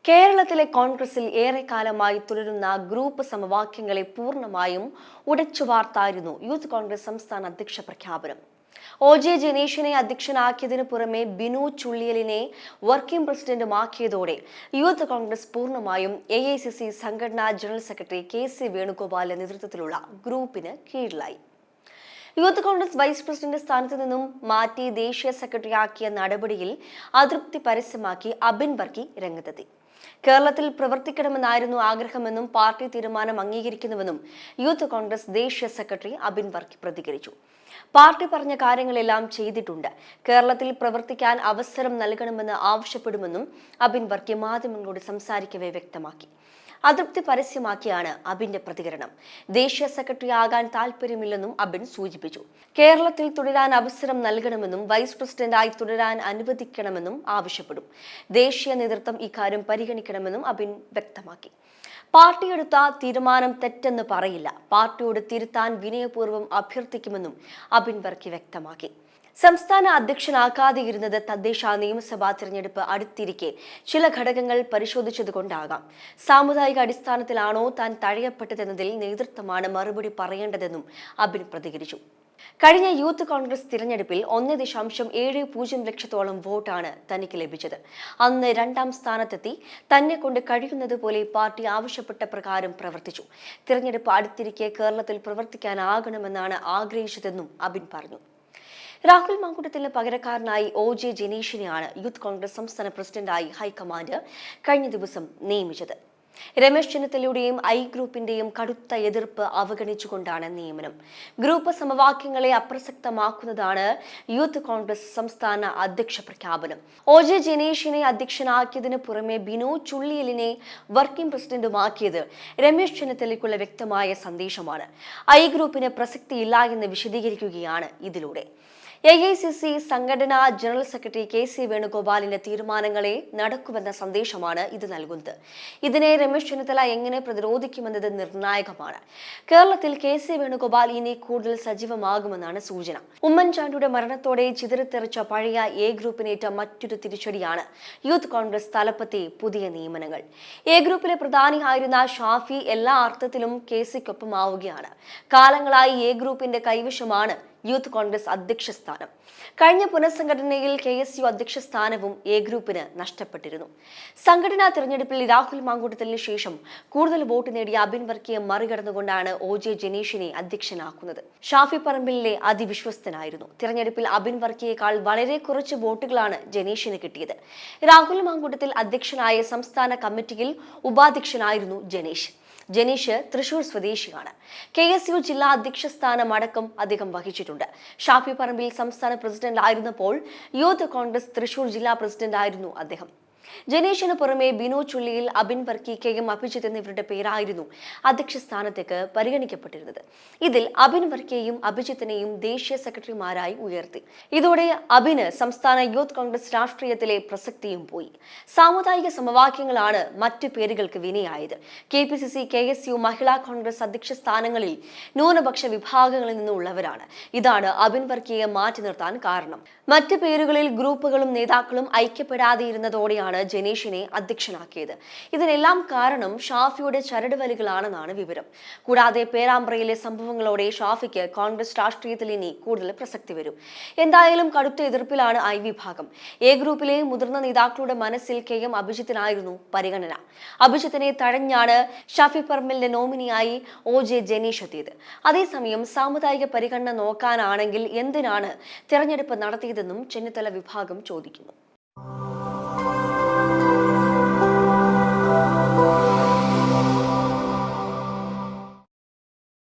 കേരളത്തിലെ കോൺഗ്രസിൽ ഏറെക്കാലമായി തുടരുന്ന ഗ്രൂപ്പ് സമവാക്യങ്ങളെ പൂർണ്ണമായും ഉടച്ചുവാർത്തായിരുന്നു യൂത്ത് കോൺഗ്രസ് സംസ്ഥാന അധ്യക്ഷ പ്രഖ്യാപനം. OJ ജനീഷിനെ അധ്യക്ഷനാക്കിയതിനു പുറമെ ബിനു ചുള്ളിയലിനെ വർക്കിംഗ് പ്രസിഡന്റുമാക്കിയതോടെ യൂത്ത് കോൺഗ്രസ് പൂർണ്ണമായും AICC സംഘടനാ ജനറൽ സെക്രട്ടറി KC വേണുഗോപാലിന്റെ നേതൃത്വത്തിലുള്ള ഗ്രൂപ്പിന് കീഴിലായി. യൂത്ത് കോൺഗ്രസ് വൈസ് പ്രസിഡന്റ് സ്ഥാനത്ത് നിന്നും മാറ്റി ദേശീയ സെക്രട്ടറിയാക്കിയ നടപടിയിൽ അതൃപ്തി പരസ്യമാക്കി അബിൻ വർക്കി രംഗത്തെത്തി. കേരളത്തിൽ പ്രവർത്തിക്കണമെന്നായിരുന്നു ആഗ്രഹമെന്നും പാർട്ടി തീരുമാനം അംഗീകരിക്കുന്നുവെന്നും യൂത്ത് കോൺഗ്രസ് ദേശീയ സെക്രട്ടറി അബിൻ വർക്കി പ്രതികരിച്ചു. പാർട്ടി പറഞ്ഞ കാര്യങ്ങളെല്ലാം ചെയ്തിട്ടുണ്ട്. കേരളത്തിൽ പ്രവർത്തിക്കാൻ അവസരം നൽകണമെന്ന് ആവശ്യപ്പെടുമെന്നും അബിൻ വർക്കി മാധ്യമങ്ങളോട് സംസാരിക്കവേ വ്യക്തമാക്കി. അതൃപ്തി പരസ്യമാക്കിയാണ് അബിന്റെ പ്രതികരണം. ദേശീയ സെക്രട്ടറി ആകാൻ താല്പര്യമില്ലെന്നും അബിൻ സൂചിപ്പിച്ചു. കേരളത്തിൽ തുടരാൻ അവസരം നൽകണമെന്നും വൈസ് പ്രസിഡന്റായി തുടരാൻ അനുവദിക്കണമെന്നും ആവശ്യപ്പെടും. ദേശീയ നേതൃത്വം ഇക്കാര്യം പരിഗണിക്കണമെന്നും അബിൻ വ്യക്തമാക്കി. പാർട്ടി എടുത്ത തീരുമാനം തെറ്റെന്ന് പറയില്ല. പാർട്ടിയോട് തിരുത്താൻ വിനയപൂർവ്വം അഭ്യർത്ഥിക്കുമെന്നും അബിൻ വർക്കി വ്യക്തമാക്കി. സംസ്ഥാന അധ്യക്ഷനാക്കാതെയിരുന്നത് തദ്ദേശ നിയമസഭാ തിരഞ്ഞെടുപ്പ് അടുത്തിരിക്കെ ചില ഘടകങ്ങൾ പരിശോധിച്ചതുകൊണ്ടാകാം. സാമുദായിക അടിസ്ഥാനത്തിലാണോ താൻ തഴയപ്പെട്ടതെന്നതിൽ നേതൃത്വമാണ് മറുപടി പറയേണ്ടതെന്നും അബിൻ പ്രതികരിച്ചു. കഴിഞ്ഞ യൂത്ത് കോൺഗ്രസ് തിരഞ്ഞെടുപ്പിൽ 1.70 ലക്ഷത്തോളം വോട്ടാണ് തനിക്ക് ലഭിച്ചത്. അന്ന് 2ാം സ്ഥാനത്തെത്തി. തന്നെ കൊണ്ട് കഴിയുന്നത് പോലെ പാർട്ടി ആവശ്യപ്പെട്ട പ്രകാരം പ്രവർത്തിച്ചു. തിരഞ്ഞെടുപ്പ് അടുത്തിരിക്കെ കേരളത്തിൽ പ്രവർത്തിക്കാനാകണമെന്നാണ് ആഗ്രഹിച്ചതെന്നും അബിൻ പറഞ്ഞു. രാഹുൽ മാങ്കൂട്ടത്തിന് പകരക്കാരനായി OJ ജനീഷിനെയാണ് യൂത്ത് കോൺഗ്രസ് സംസ്ഥാന പ്രസിഡന്റായി ഹൈക്കമാൻഡ് കഴിഞ്ഞ ദിവസം നിയമിച്ചത്. രമേശ് ചെന്നിത്തലയുടെയും ഗ്രൂപ്പിന്റെയും കടുത്ത എതിർപ്പ് അവഗണിച്ചുകൊണ്ടാണ് നിയമനം. ഗ്രൂപ്പ് സമവാക്യങ്ങളെ അപ്രസക്തമാക്കുന്നതാണ് യൂത്ത് കോൺഗ്രസ് സംസ്ഥാന അധ്യക്ഷ പ്രഖ്യാപനം. OJ ജനീഷിനെ അധ്യക്ഷനാക്കിയതിനു പുറമെ ബിനു ചുള്ളിയലിനെ വർക്കിംഗ് പ്രസിഡന്റുമാക്കിയത് രമേശ് ചെന്നിത്തലയ്ക്കുള്ള വ്യക്തമായ സന്ദേശമാണ്. ഗ്രൂപ്പിന് പ്രസക്തിയില്ല എന്ന് വിശദീകരിക്കുകയാണ് ഇതിലൂടെ. AICC സംഘടനാ ജനറൽ സെക്രട്ടറി KC വേണുഗോപാലിന്റെ തീരുമാനങ്ങളെ നടക്കുമെന്ന സന്ദേശമാണ് ഇത് നൽകുന്നത്. ഇതിനെ രമേശ് ചെന്നിത്തല എങ്ങനെ പ്രതിരോധിക്കുമെന്നത് നിർണായകമാണ്. കേരളത്തിൽ KC വേണുഗോപാൽ ഇനി കൂടുതൽ സജീവമാകുമെന്നാണ് സൂചന. ഉമ്മൻചാണ്ടിയുടെ മരണത്തോടെ ചിതറിത്തെറിച്ച പഴയ ഗ്രൂപ്പിനേറ്റ മറ്റൊരു തിരിച്ചടിയാണ് യൂത്ത് കോൺഗ്രസ് തലപ്പത്തെ പുതിയ നിയമനങ്ങൾ. ഗ്രൂപ്പിലെ പ്രധാനിയായിരുന്ന ഷാഫി എല്ലാ അർത്ഥത്തിലും KCക്കൊപ്പമാവുകയാണ്. കാലങ്ങളായി ഗ്രൂപ്പിന്റെ കൈവശമാണ് യൂത്ത് കോൺഗ്രസ് അധ്യക്ഷ സ്ഥാനം. കഴിഞ്ഞ പുനഃസംഘടനയിൽ KSU അധ്യക്ഷ സ്ഥാനവും ഗ്രൂപ്പിന് നഷ്ടപ്പെട്ടിരുന്നു. സംഘടനാ തിരഞ്ഞെടുപ്പിൽ രാഹുൽ മാങ്കൂട്ടത്തിന് ശേഷം കൂടുതൽ വോട്ട് നേടിയ അബിൻ വർക്കിയെ മറികടന്നുകൊണ്ടാണ് OJ ജനീഷിനെ അധ്യക്ഷനാക്കുന്നത്. ഷാഫി പറമ്പിലിലെ അതിവിശ്വസ്തനായിരുന്നു. തിരഞ്ഞെടുപ്പിൽ അബിൻ വർക്കിയേക്കാൾ വളരെ കുറച്ച് വോട്ടുകളാണ് ജനീഷിന് കിട്ടിയത്. രാഹുൽ മാങ്കൂട്ടത്തിൽ അധ്യക്ഷനായ സംസ്ഥാന കമ്മിറ്റിയിൽ ഉപാധ്യക്ഷനായിരുന്നു ജനീഷ് തൃശൂർ സ്വദേശിയാണ്. KSU ജില്ലാ അധ്യക്ഷ സ്ഥാനം അടക്കം അദ്ദേഹം വഹിച്ചിട്ടുണ്ട്. ഷാഫി പറമ്പിൽ സംസ്ഥാന പ്രസിഡന്റ് ആയിരുന്നപ്പോൾ യൂത്ത് കോൺഗ്രസ് തൃശൂർ ജില്ലാ പ്രസിഡന്റ് ആയിരുന്നു അദ്ദേഹം. ജനീഷിന് പുറമെ ബിനു ചുള്ളിയിൽ, അബിൻ വർക്കി, KM അഭിജിത്ത് എന്നിവരുടെ പേരായിരുന്നു അധ്യക്ഷ സ്ഥാനത്തേക്ക് പരിഗണിക്കപ്പെട്ടിരുന്നത്. ഇതിൽ അബിൻ വർക്കിയെയും അഭിജിത്തിനെയും ദേശീയ സെക്രട്ടറിമാരായി ഉയർത്തി. ഇതോടെ അബിന് സംസ്ഥാന യൂത്ത് കോൺഗ്രസ് രാഷ്ട്രീയത്തിലെ പ്രസക്തിയും പോയി. സാമുദായിക സമവാക്യങ്ങളാണ് മറ്റു പേരുകൾക്ക് വിനയായത്. KPCC, KSU, മഹിളാ കോൺഗ്രസ് അധ്യക്ഷ സ്ഥാനങ്ങളിൽ ന്യൂനപക്ഷ വിഭാഗങ്ങളിൽ നിന്നുള്ളവരാണ്. ഇതാണ് അബിൻ വർക്കിയെ മാറ്റി നിർത്താൻ കാരണം. മറ്റു പേരുകളിൽ ഗ്രൂപ്പുകളും നേതാക്കളും ഐക്യപ്പെടാതെയിരുന്നതോടെയാണ് ജനീഷിനെ അധ്യക്ഷനാക്കിയത്. ഇതിനെല്ലാം കാരണം ഷാഫിയുടെ ചരടുവലികളാണെന്നാണ് വിവരം. കൂടാതെ പേരാമ്പ്രയിലെ സംഭവങ്ങളോടെ ഷാഫിക്ക് കോൺഗ്രസ് രാഷ്ട്രീയത്തിൽ ഇനി കൂടുതൽ പ്രസക്തി വരും. എന്തായാലും കടുത്ത എതിർപ്പിലാണ് വിഭാഗം. ഗ്രൂപ്പിലെ മുതിർന്ന നേതാക്കളുടെ മനസ്സിൽ KM അഭിജിത്തിനായിരുന്നു പരിഗണന. അഭിജിത്തിനെ തഴഞ്ഞാണ് ഷാഫി പറമ്പിലിന്റെ നോമിനിയായി OJ ജനീഷ് എത്തിയത്. അതേസമയം സാമുദായിക പരിഗണന നോക്കാനാണെങ്കിൽ എന്തിനാണ് തെരഞ്ഞെടുപ്പ് നടത്തിയതെന്നും ചെന്നിത്തല വിഭാഗം ചോദിക്കുന്നു.